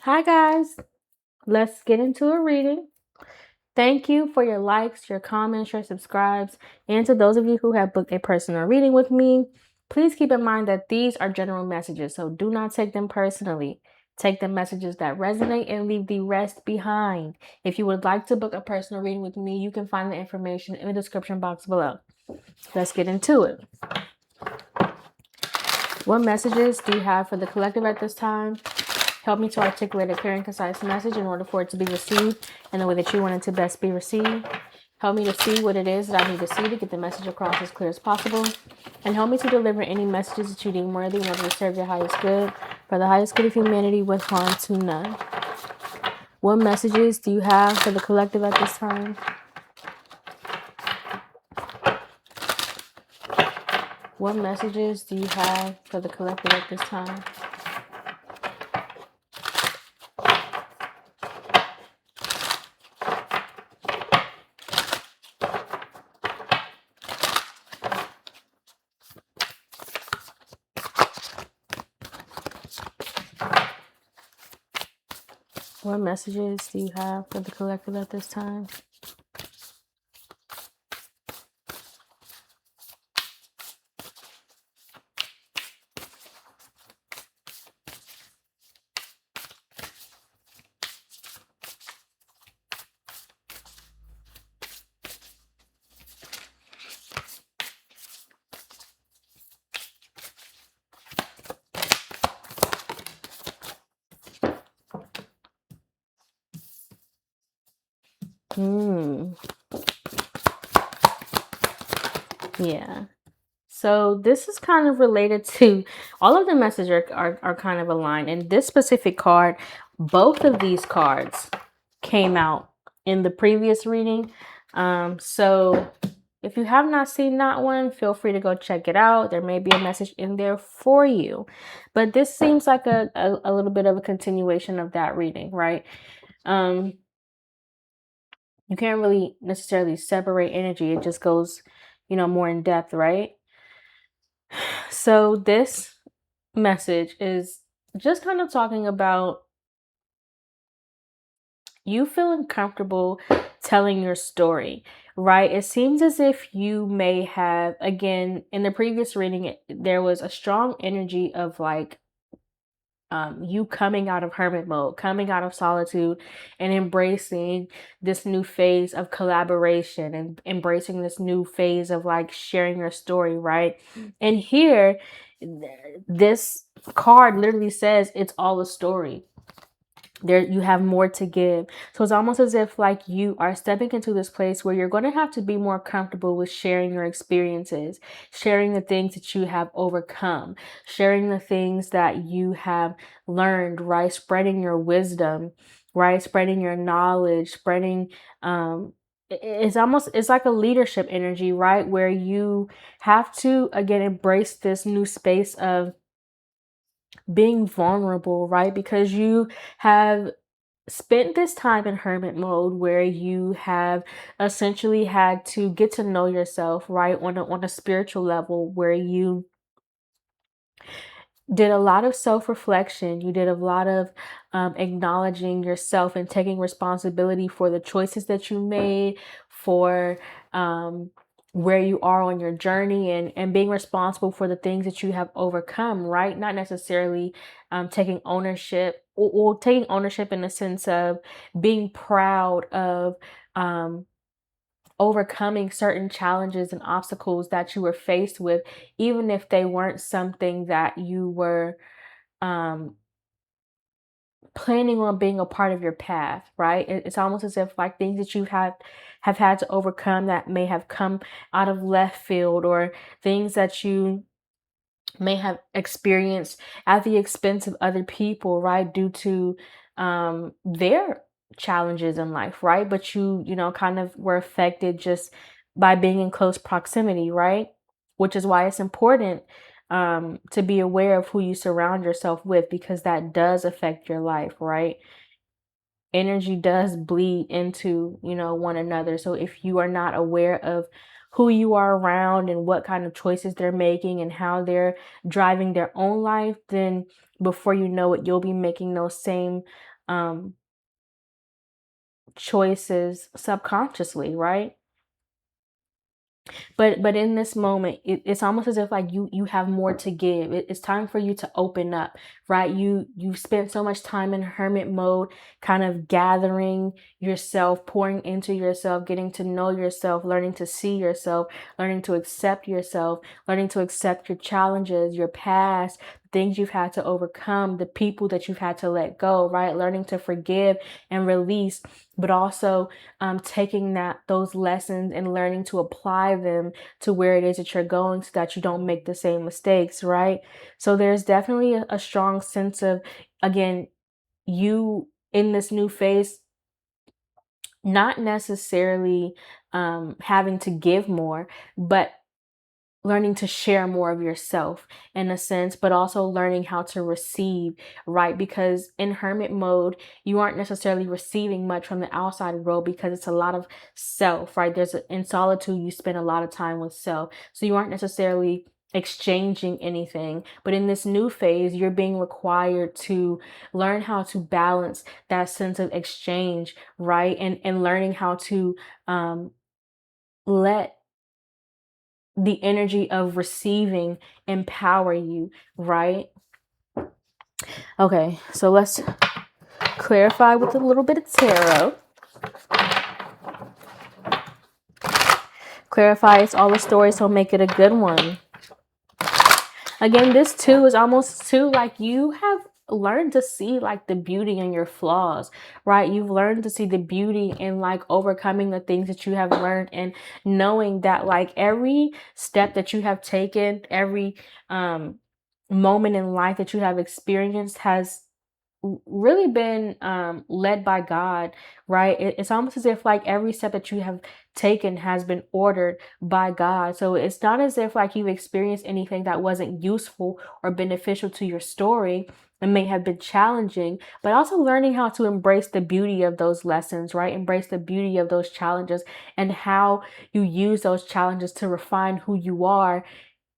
Hi, guys. Let's get into a reading. Thank you for your likes, your comments, your subscribes, and to those of you who have booked a personal reading with me. Please keep in mind that these are general messages, so do not take them personally. Take the messages that resonate and leave the rest behind. If you would like to book a personal reading with me, you can find the information in the description box below. Let's get into it. What messages do you have for the collective at this time? Help me to articulate a clear and concise message in order for it to be received in the way that you want it to best be received. Help me to see what it is that I need to see to get the message across as clear as possible. And help me to deliver any messages that you deem worthy in order to serve your highest good, for the highest good of humanity with harm to none. What messages do you have for the collective at this time? What messages do you have for the collective at this time? What messages do you have for the collective at this time? Yeah. So this is kind of related to all of the messages are kind of aligned. And this specific card, both of these cards came out in the previous reading. So if you have not seen that one, feel free to go check it out. There may be a message in there for you. But this seems like a little bit of a continuation of that reading, right? You can't really necessarily separate energy. It just goes, more in depth, right? So this message is just kind of talking about you feeling comfortable telling your story, right? It seems as if you may have, again, in the previous reading, there was a strong energy of like you coming out of hermit mode, coming out of solitude, and embracing this new phase of collaboration and embracing this new phase of like sharing your story, right? And here, this card literally says it's all a story. There you have more to give. So it's almost as if like you are stepping into this place where you're going to have to be more comfortable with sharing your experiences, sharing the things that you have overcome, sharing the things that you have learned, right? Spreading your wisdom, right? Spreading your knowledge, spreading it's like a leadership energy, right? Where you have to again embrace this new space of being vulnerable, right? Because you have spent this time in hermit mode where you have essentially had to get to know yourself, right? On a spiritual level where you did a lot of self-reflection. You did a lot of acknowledging yourself and taking responsibility for the choices that you made, for where you are on your journey, and being responsible for the things that you have overcome, right? Not necessarily taking ownership or taking ownership in the sense of being proud of overcoming certain challenges and obstacles that you were faced with, even if they weren't something that you were um, planning on being a part of your path, right? It's almost as if like things that you have had to overcome that may have come out of left field, or things that you may have experienced at the expense of other people, right? Due to their challenges in life, right? But you kind of were affected just by being in close proximity, right? Which is why it's important to be aware of who you surround yourself with, because that does affect your life, right? Energy does bleed into, one another. So if you are not aware of who you are around and what kind of choices they're making and how they're driving their own life, then before you know it, you'll be making those same um, choices subconsciously, right? But in this moment, it's almost as if like you have more to give. It's time for you to open up, right? You've spent so much time in hermit mode, kind of gathering yourself, pouring into yourself, getting to know yourself, learning to see yourself, learning to accept yourself, learning to accept your challenges, your past, things you've had to overcome, the people that you've had to let go, right? Learning to forgive and release, but also taking those lessons and learning to apply them to where it is that you're going so that you don't make the same mistakes, right? So there's definitely a strong sense of, again, you in this new phase, not necessarily having to give more, but learning to share more of yourself in a sense, but also learning how to receive, right? Because in hermit mode, you aren't necessarily receiving much from the outside world because it's a lot of self, right? In solitude, you spend a lot of time with self. So you aren't necessarily exchanging anything. But in this new phase, you're being required to learn how to balance that sense of exchange, right? And learning how to um, let the energy of receiving empower you, right? Okay, so let's clarify with a little bit of tarot. Clarify it's all a story, so make it a good one. Again, this too is almost too like you have learned to see like the beauty in your flaws, right? You've learned to see the beauty in like overcoming the things that you have learned and knowing that like every step that you have taken, every moment in life that you have experienced has really been led by God, right? It's almost as if like every step that you have taken has been ordered by God. So it's not as if like you've experienced anything that wasn't useful or beneficial to your story. It may have been challenging, but also learning how to embrace the beauty of those lessons, right? Embrace the beauty of those challenges and how you use those challenges to refine who you are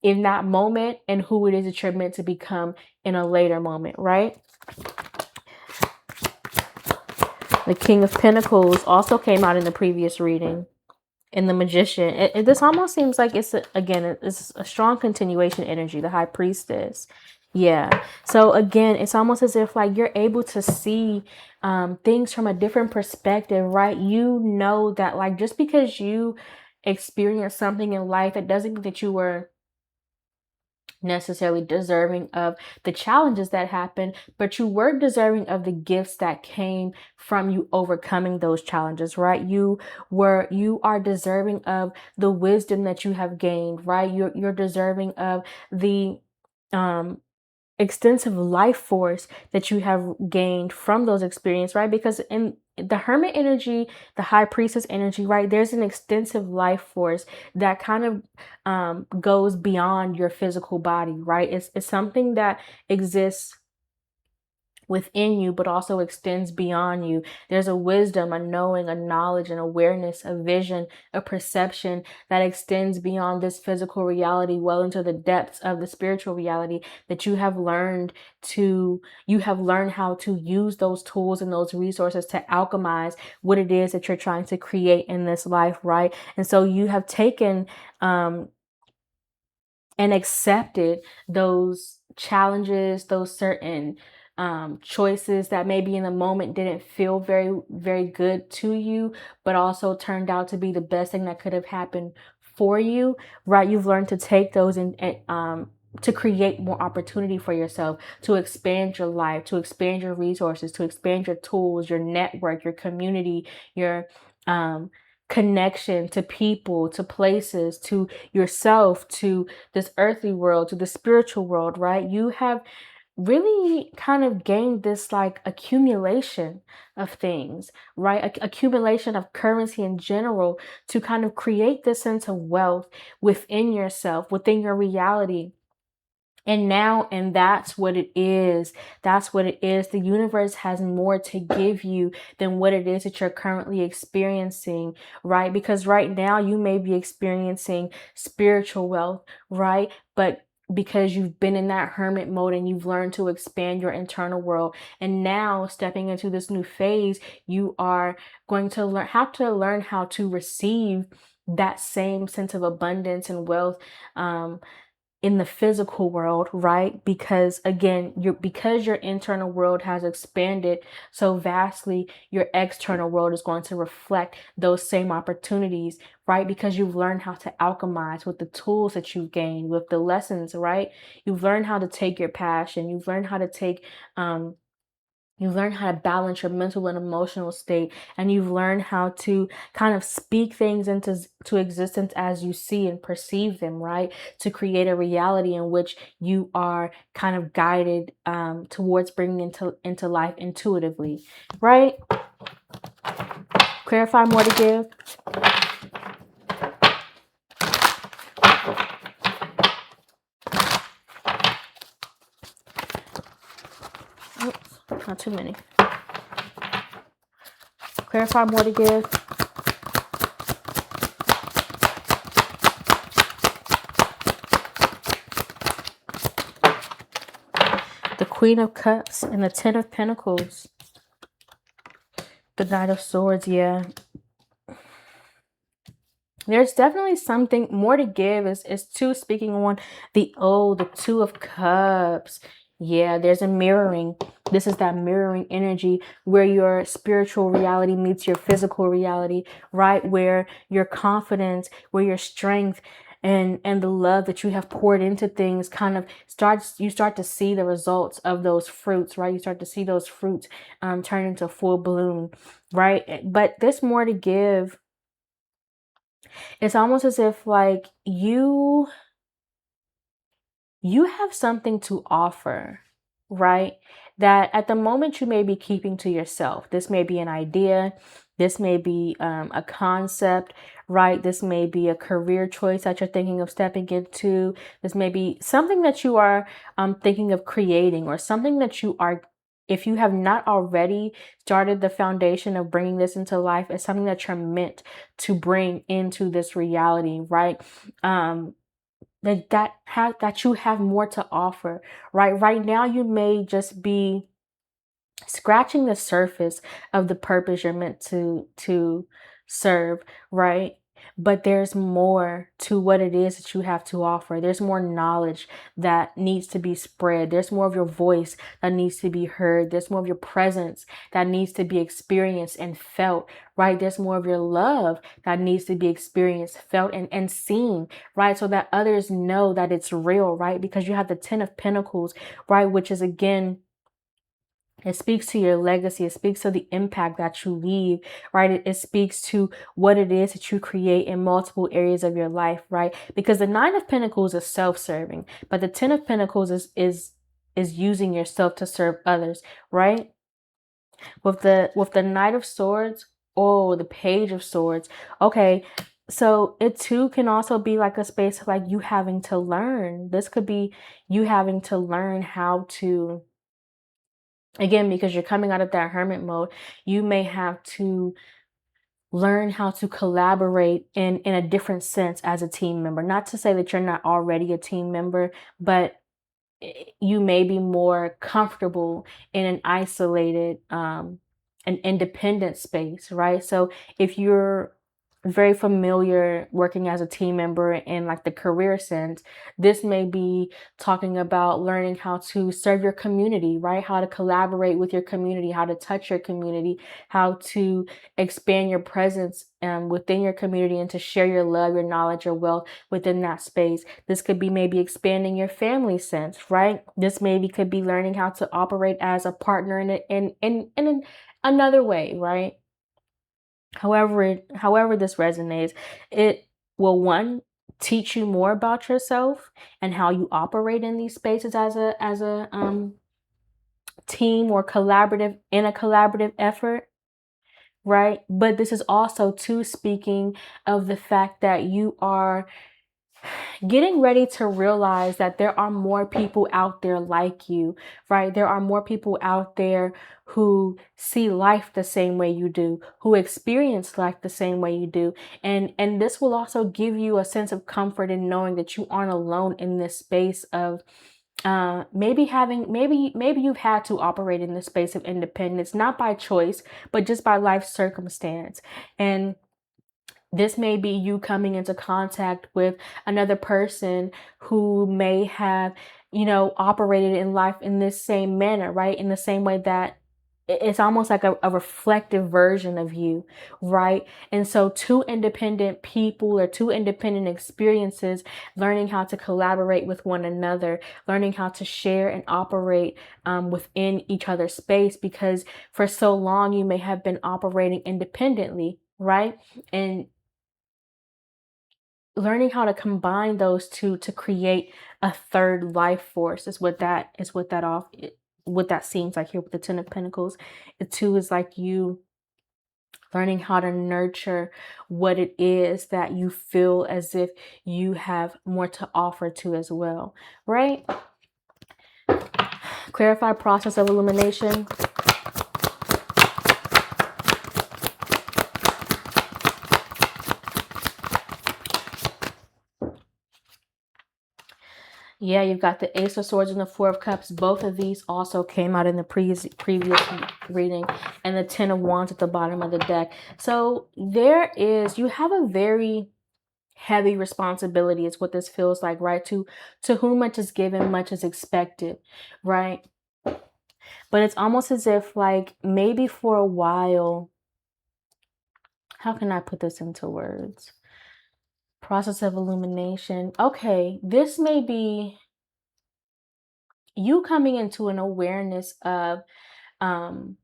in that moment and who it is that you're meant to become in a later moment, right? The King of Pentacles also came out in the previous reading. In the Magician, this almost seems like it's a strong continuation energy, the High Priestess. Yeah. So again, it's almost as if like you're able to see things from a different perspective, right? You know that like just because you experience something in life, it doesn't mean that you were necessarily deserving of the challenges that happen, but you were deserving of the gifts that came from you overcoming those challenges, right? You are deserving of the wisdom that you have gained, right? You're deserving of the um extensive life force that you have gained from those experiences, right? Because in the hermit energy, the high priestess energy, right, there's an extensive life force that kind of goes beyond your physical body, right? It's something that exists within you, but also extends beyond you. There's a wisdom, a knowing, a knowledge, an awareness, a vision, a perception that extends beyond this physical reality, well into the depths of the spiritual reality that you have learned how to use those tools and those resources to alchemize what it is that you're trying to create in this life, right? And so you have taken, and accepted those challenges, those certain choices that maybe in the moment didn't feel very, very good to you, but also turned out to be the best thing that could have happened for you, right? You've learned to take those and to create more opportunity for yourself, to expand your life, to expand your resources, to expand your tools, your network, your community, your um, connection to people, to places, to yourself, to this earthly world, to the spiritual world, right? You have really kind of gained this like accumulation of things, right? Accumulation of currency in general to kind of create this sense of wealth within yourself, within your reality. And that's what it is. That's what it is. The universe has more to give you than what it is that you're currently experiencing, right? Because right now you may be experiencing spiritual wealth, right? But because you've been in that hermit mode and you've learned to expand your internal world. And now stepping into this new phase, you are going to learn how to receive that same sense of abundance and wealth, in the physical world, right? Because again, because your internal world has expanded so vastly, your external world is going to reflect those same opportunities, right? Because you've learned how to alchemize with the tools that you've gained, with the lessons, right? You've learned how to take your passion, you've learned how to take you learn how to balance your mental and emotional state, and you've learned how to kind of speak things into existence as you see and perceive them, right? To create a reality in which you are kind of guided towards bringing into life intuitively, right? Clarify, more to give. Oops, not too many. Clarify, more to give. The Queen of Cups and the Ten of Pentacles. The Knight of Swords, yeah. There's definitely something more to give. Is two speaking on the Two of Cups. Yeah, there's a mirroring. This is that mirroring energy where your spiritual reality meets your physical reality, right? Where your confidence, where your strength and the love that you have poured into things kind of you start to see the results of those fruits, right? You start to see those fruits turn into full bloom, right? But there's more to give. It's almost as if like you have something to offer, right? That at the moment you may be keeping to yourself. This may be an idea. This may be a concept, right? This may be a career choice that you're thinking of stepping into. This may be something that you are thinking of creating, or something that you are, if you have not already started the foundation of bringing this into life, it's something that you're meant to bring into this reality, right? That you have more to offer, right now you may just be scratching the surface of the purpose you're meant to serve, right? But there's more to what it is that you have to offer. There's more knowledge that needs to be spread. There's more of your voice that needs to be heard. There's more of your presence that needs to be experienced and felt, right? There's more of your love that needs to be experienced, felt, and seen, right? So that others know that it's real, right? Because you have the Ten of Pentacles, right? Which is, again, it speaks to your legacy. It speaks to the impact that you leave, right? It speaks to what it is that you create in multiple areas of your life, right? Because the Nine of Pentacles is self-serving, but the Ten of Pentacles is using yourself to serve others, right? With the Knight of Swords, the Page of Swords. Okay, so it too can also be like a space of like you having to learn. This could be you having to learn how to, again, because you're coming out of that hermit mode, you may have to learn how to collaborate in a different sense as a team member. Not to say that you're not already a team member, but you may be more comfortable in an isolated, an independent space, right? So if you're very familiar working as a team member in like the career sense, this may be talking about learning how to serve your community, right? How to collaborate with your community, how to touch your community, how to expand your presence within your community, and to share your love, your knowledge, your wealth within that space. This could be maybe expanding your family sense, right? This maybe could be learning how to operate as a partner in another way, right? However this resonates, it will, one, teach you more about yourself and how you operate in these spaces as a team or in a collaborative effort, right? But this is also too speaking of the fact that getting ready to realize that there are more people out there like you, right? There are more people out there who see life the same way you do, who experience life the same way you do. And this will also give you a sense of comfort in knowing that you aren't alone in this space of maybe you've had to operate in this space of independence, not by choice, but just by life circumstance. And this may be you coming into contact with another person who may have, operated in life in this same manner, right? In the same way that it's almost like a reflective version of you, right? And so, two independent people or two independent experiences, learning how to collaborate with one another, learning how to share and operate within each other's space, because for so long you may have been operating independently, right? And learning how to combine those two to create a third life force what that seems like here with the Ten of Pentacles. The two is like you learning how to nurture what it is that you feel as if you have more to offer to as well, right? Clarify process of illumination. Yeah, you've got the Ace of Swords and the Four of Cups. Both of these also came out in the previous reading, and the Ten of Wands at the bottom of the deck. So you have a very heavy responsibility is what this feels like, right? To whom much is given, much is expected, right? But it's almost as if like maybe for a while, how can I put this into words? Process of illumination. Okay, this may be you coming into an awareness of um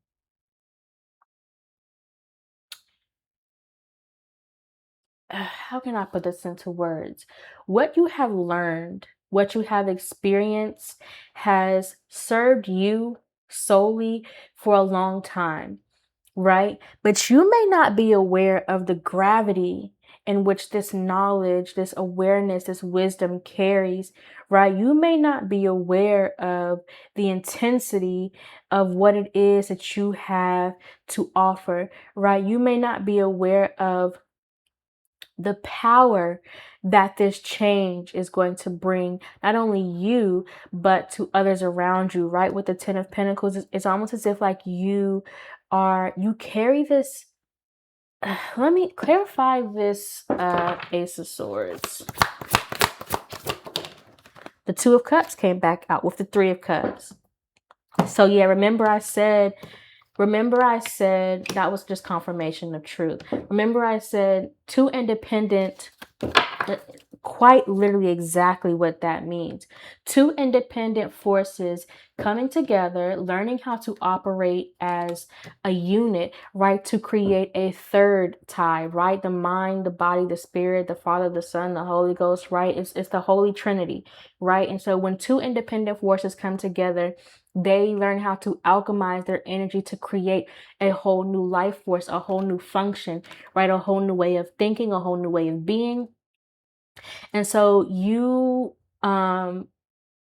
how can I put this into words? What you have learned, what you have experienced has served you solely for a long time, right? But you may not be aware of the gravity in which this knowledge, this awareness, this wisdom carries, right? You may not be aware of the intensity of what it is that you have to offer, right? You may not be aware of the power that this change is going to bring not only you but to others around you, right? With the Ten of Pentacles, it's almost as if like you carry this. Let me clarify this Ace of Swords. The Two of Cups came back out with the Three of Cups. So yeah, remember I said that was just confirmation of truth. Remember I said two independent, quite literally exactly what that means. Two independent forces coming together, learning how to operate as a unit, right? To create a third tie, right? The mind, the body, the spirit, the Father, the Son, the Holy Ghost, right? It's the Holy Trinity, right? And so when two independent forces come together, they learn how to alchemize their energy to create a whole new life force, a whole new function, right? A whole new way of thinking, a whole new way of being. And so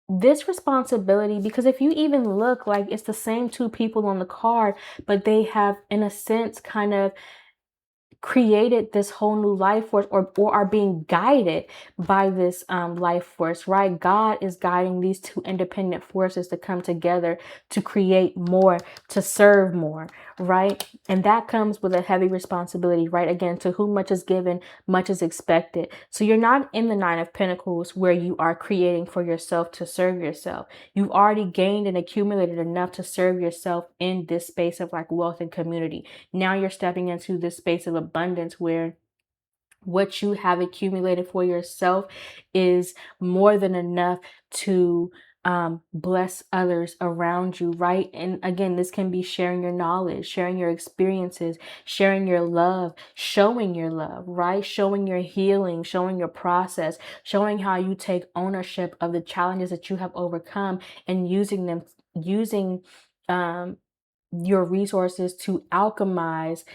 this responsibility, because if you even look, like it's the same two people on the card, but they have, in a sense, kind of created this whole new life force, or are being guided by this life force, right? God is guiding these two independent forces to come together to create more, to serve more, right? And that comes with a heavy responsibility, right? Again, to whom much is given, much is expected. So you're not in the Nine of Pentacles where you are creating for yourself to serve yourself. You've already gained and accumulated enough to serve yourself in this space of like wealth and community. Now you're stepping into this space of abundance where what you have accumulated for yourself is more than enough to bless others around you, right? And again, this can be sharing your knowledge, sharing your experiences, sharing your love, showing your love, right? Showing your healing, showing your process, showing how you take ownership of the challenges that you have overcome, and using your resources to alchemize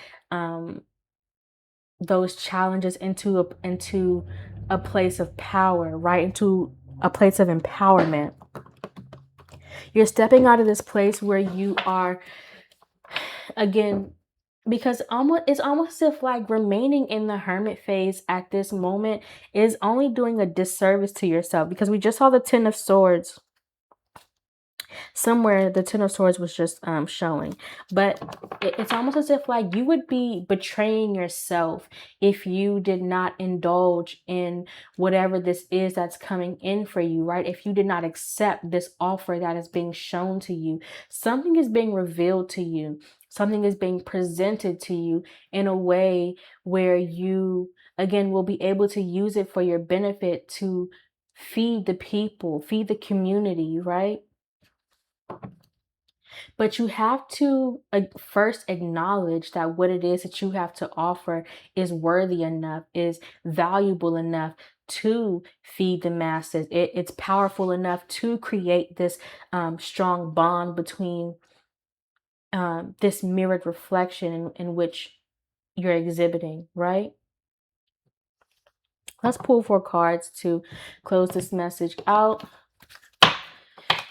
those challenges into a place of power, right? Into a place of empowerment. You're stepping out of this place where you are, again, because it's almost as if like remaining in the hermit phase at this moment is only doing a disservice to yourself, because we just saw the Ten of Swords. Somewhere the Ten of Swords was just showing, but it's almost as if like you would be betraying yourself if you did not indulge in whatever this is that's coming in for you, right? If you did not accept this offer that is being shown to you. Something is being revealed to you, something is being presented to you in a way where you, again, will be able to use it for your benefit, to feed the people, feed the community, right? But you have to first acknowledge that what it is that you have to offer is worthy enough, is valuable enough to feed the masses. It's powerful enough to create this strong bond between this mirrored reflection in which you're exhibiting, right? Let's pull 4 cards to close this message out.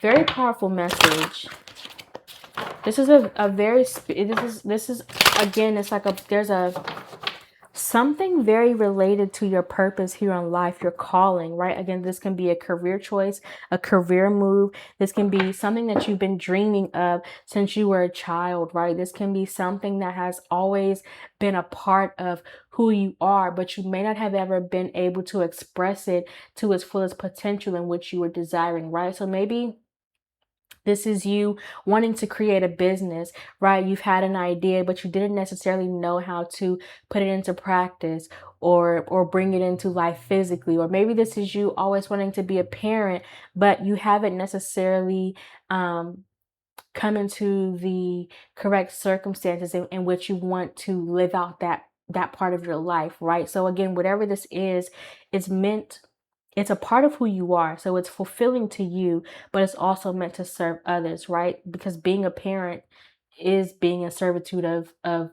Very powerful message. This is a very, this is again, it's like there's something very related to your purpose here on life, your calling, right? Again, this can be a career choice, a career move. This can be something that you've been dreaming of since you were a child, right? This can be something that has always been a part of who you are, but you may not have ever been able to express it to its fullest potential in which you were desiring, right? So maybe this is you wanting to create a business, right? You've had an idea, but you didn't necessarily know how to put it into practice or bring it into life physically. Or maybe this is you always wanting to be a parent, but you haven't necessarily come into the correct circumstances in which you want to live out that part of your life, right? So again, whatever this is, it's meant, it's a part of who you are. So it's fulfilling to you, but it's also meant to serve others, right? Because being a parent is being a servitude of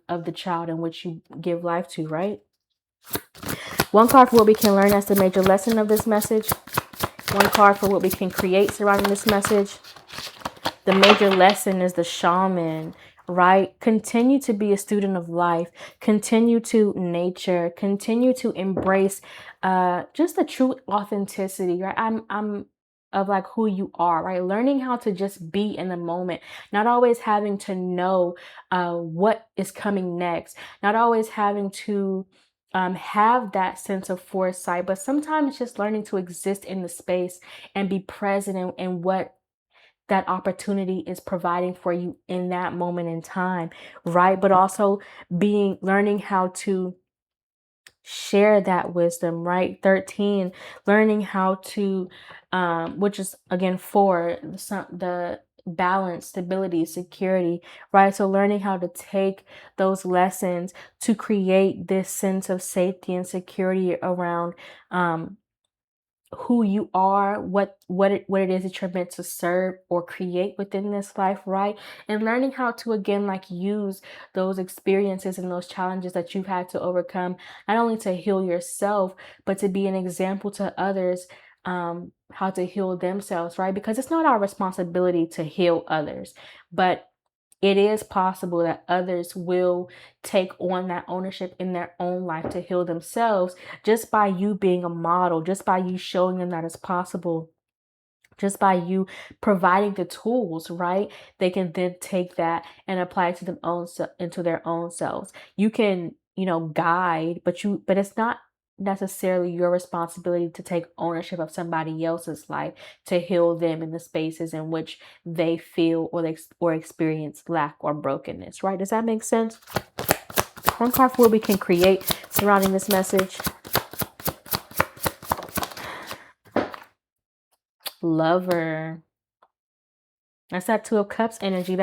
the child in which you give life to, right? 1 card for what we can learn as the major lesson of this message. 1 card for what we can create surrounding this message. The major lesson is the shaman, right? Continue to be a student of life. Continue to nature. Continue to embrace just the true authenticity, right? I'm of like who you are, right? Learning how to just be in the moment, not always having to know what is coming next, not always having to have that sense of foresight, but sometimes just learning to exist in the space and be present in what that opportunity is providing for you in that moment in time, right? But also learning how to share that wisdom, right? 13, learning how to, which is again 4, the balance, stability, security, right? So learning how to take those lessons to create this sense of safety and security around, who you are, what it is that you're meant to serve or create within this life, right? And learning how to, again, like use those experiences and those challenges that you've had to overcome, not only to heal yourself, but to be an example to others, how to heal themselves, right? Because it's not our responsibility to heal others, but it is possible that others will take on that ownership in their own life to heal themselves, just by you being a model, just by you showing them that it's possible, just by you providing the tools, right? They can then take that and apply it to into their own selves. You can, guide, but it's not necessarily your responsibility to take ownership of somebody else's life to heal them in the spaces in which they feel or experience lack or brokenness, right? Does that make sense? 1 card for what we can create surrounding this message. Lover. That's that 2 of Cups energy.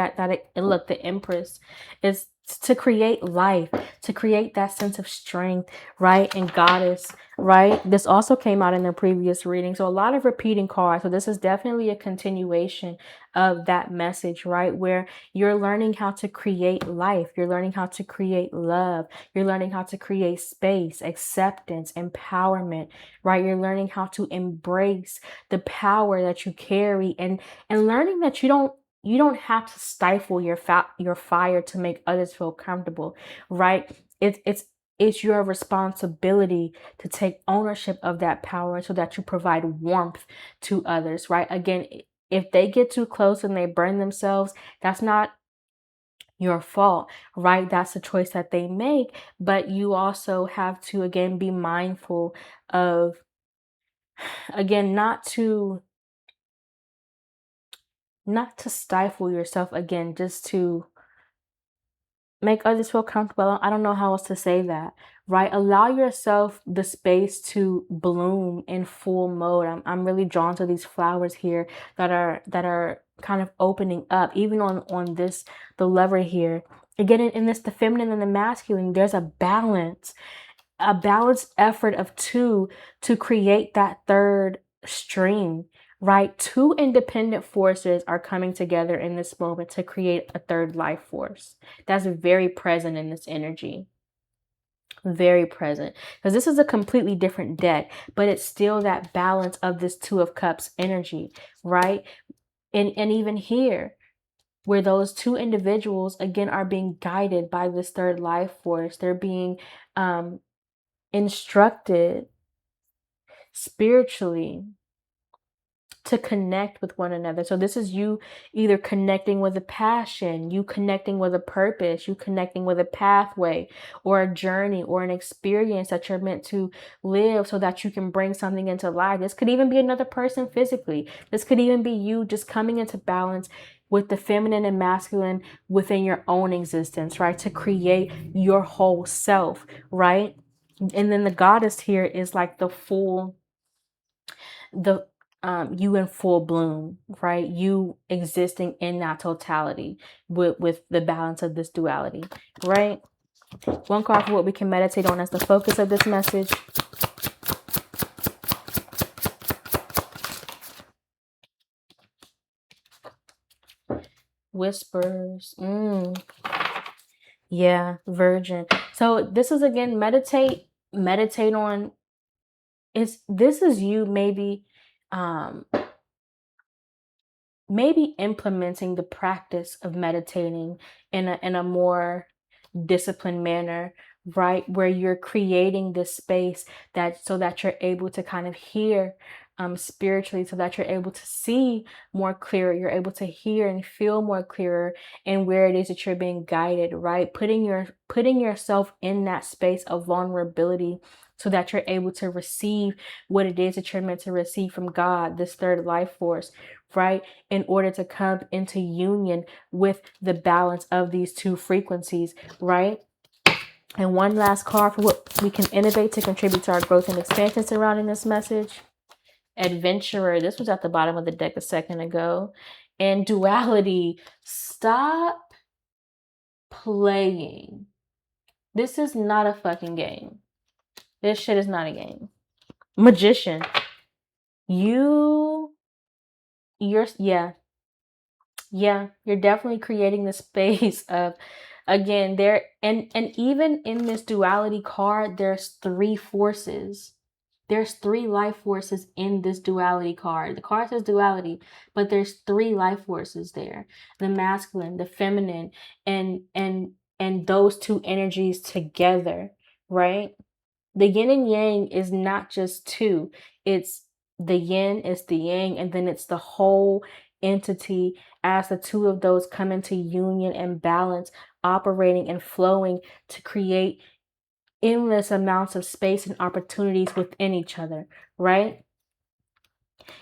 Look, the Empress is to create life, to create that sense of strength, right? And goddess, right? This also came out in the previous reading. So a lot of repeating cards. So this is definitely a continuation of that message, right? Where you're learning how to create life. You're learning how to create love. You're learning how to create space, acceptance, empowerment, right? You're learning how to embrace the power that you carry, and learning that you don't have to stifle your fire to make others feel comfortable, right? It's your responsibility to take ownership of that power so that you provide warmth to others, right? Again, if they get too close and they burn themselves, that's not your fault, right? That's a choice that they make, but you also have to again be mindful of, again, not to stifle yourself, again, just to make others feel comfortable. I don't know how else to say that, right? Allow yourself the space to bloom in full mode. I'm really drawn to these flowers here that are kind of opening up, even on this the lever here. Again, in this, the feminine and the masculine, there's a balanced effort of two to create that third stream, right? Two independent forces are coming together in this moment to create a third life force. That's very present in this energy. Very present. Because this is a completely different deck, but it's still that balance of this Two of Cups energy, right? And even here, where those two individuals again are being guided by this third life force, they're being instructed spiritually to connect with one another. So this is you either connecting with a passion, you connecting with a purpose, you connecting with a pathway or a journey or an experience that you're meant to live so that you can bring something into life. This could even be another person physically. This could even be you just coming into balance with the feminine and masculine within your own existence, right? To create your whole self, right? And then the goddess here is like the you in full bloom, right? You existing in that totality with the balance of this duality, right? One card for what we can meditate on as the focus of this message. Whispers. Yeah, Virgin. So this is again, meditate on, this is you um maybe implementing the practice of meditating in a more disciplined manner, right? Where you're creating this space that so that you're able to kind of hear spiritually, so that you're able to see more clearer, you're able to hear and feel more clearer in where it is that you're being guided, right? Putting yourself in that space of vulnerability so that you're able to receive what it is that you're meant to receive from God, this third life force, right? In order to come into union with the balance of these two frequencies, right? And one last card for what we can innovate to contribute to our growth and expansion surrounding this message. Adventurer. This was at the bottom of the deck a second ago. And duality. Stop playing. This is not a fucking game. This shit is not a game. Magician. You're you're definitely creating the space of, again, there, and even in this duality card, there's three forces. There's three life forces in this duality card. The card says duality, but there's three life forces there. The masculine, the feminine, and those two energies together, right? The yin and yang is not just two. It's the yin, it's the yang, and then it's the whole entity as the two of those come into union and balance, operating and flowing to create endless amounts of space and opportunities within each other, right?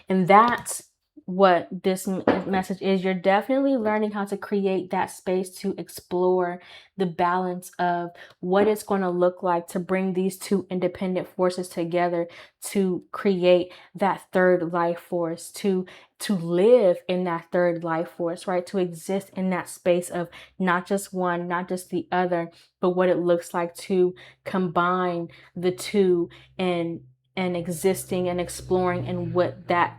And that's what this message is. You're definitely learning how to create that space to explore the balance of what it's going to look like to bring these two independent forces together to create that third life force, to live in that third life force, right? To exist in that space of not just one, not just the other, but what it looks like to combine the two and existing and exploring and what that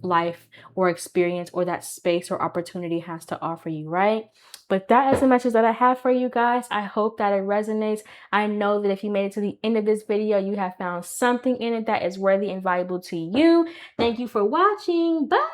life or experience or that space or opportunity has to offer you, right? But that is the message that I have for you guys. I hope that it resonates. I know that if you made it to the end of this video, you have found something in it that is worthy and valuable to you. Thank you for watching. Bye.